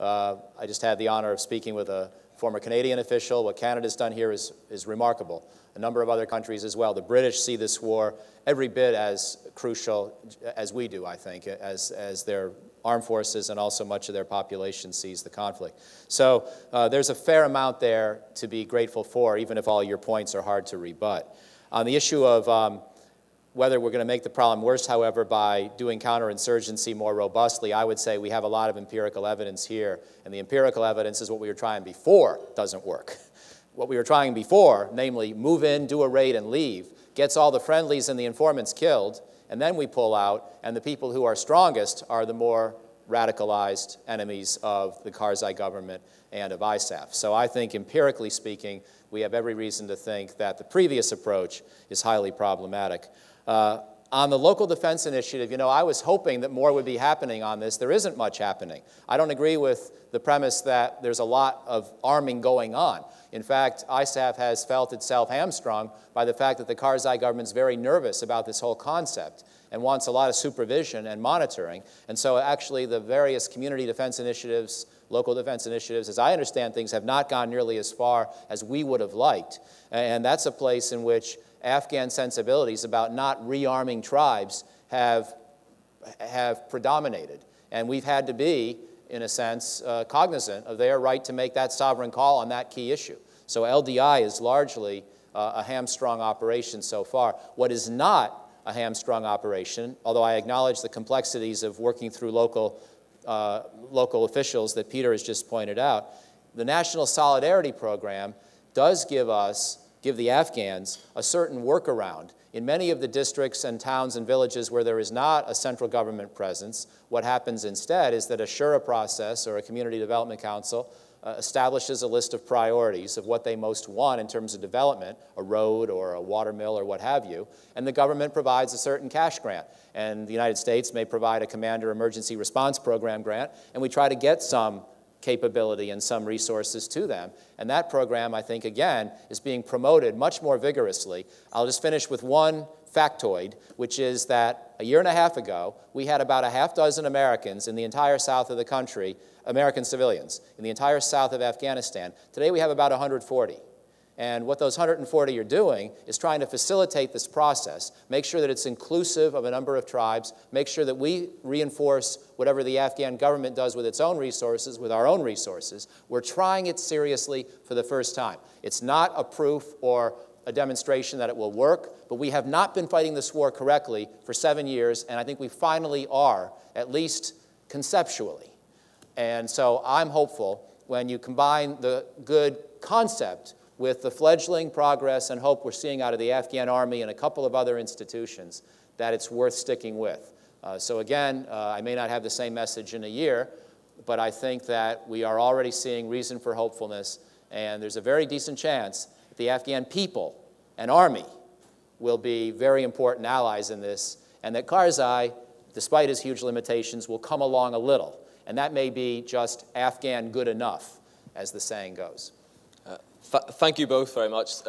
I just had the honor of speaking with a former Canadian official. What Canada's done here is remarkable. A number of other countries as well. The British see this war every bit as crucial as we do, I think, as their armed forces and also much of their population sees the conflict. So there's a fair amount there to be grateful for, even if all your points are hard to rebut. On the issue of whether we're going to make the problem worse, however, by doing counterinsurgency more robustly, I would say we have a lot of empirical evidence here, and the empirical evidence is what we were trying before doesn't work. What we were trying before, namely move in, do a raid, and leave, gets all the friendlies and the informants killed, and then we pull out, and the people who are strongest are the more radicalized enemies of the Karzai government and of ISAF. So I think, empirically speaking, we have every reason to think that the previous approach is highly problematic. On the local defense initiative, you know, I was hoping that more would be happening on this. There isn't much happening. I don't agree with the premise that there's a lot of arming going on. In fact, ISAF has felt itself hamstrung by the fact that the Karzai government's very nervous about this whole concept and wants a lot of supervision and monitoring. And so actually the various community defense initiatives, local defense initiatives, as I understand things, have not gone nearly as far as we would have liked. And that's a place in which Afghan sensibilities about not rearming tribes have predominated. And we've had to be, in a sense, cognizant of their right to make that sovereign call on that key issue. So LDI is largely a hamstrung operation so far. What is not a hamstrung operation, although I acknowledge the complexities of working through local officials that Peter has just pointed out, the National Solidarity Program does give the Afghans a certain workaround. In many of the districts and towns and villages where there is not a central government presence, what happens instead is that a Shura process or a community development council establishes a list of priorities of what they most want in terms of development, a road or a water mill or what have you, and the government provides a certain cash grant. And the United States may provide a Commander Emergency Response Program grant, and we try to get some capability and some resources to them. And that program, I think, again, is being promoted much more vigorously. I'll just finish with one factoid, which is that a year and a half ago, we had about a half dozen Americans in the entire south of the country, American civilians, in the entire south of Afghanistan. Today we have about 140. And what those 140 are doing is trying to facilitate this process, make sure that it's inclusive of a number of tribes, make sure that we reinforce whatever the Afghan government does with its own resources, with our own resources. We're trying it seriously for the first time. It's not a proof or a demonstration that it will work, but we have not been fighting this war correctly for 7 years, and I think we finally are, at least conceptually. And so I'm hopeful when you combine the good concept with the fledgling progress and hope we're seeing out of the Afghan army and a couple of other institutions, that it's worth sticking with. So again, I may not have the same message in a year, but I think that we are already seeing reason for hopefulness, and there's a very decent chance that the Afghan people and army will be very important allies in this, and that Karzai, despite his huge limitations, will come along a little. And that may be just Afghan good enough, as the saying goes. Thank you both very much.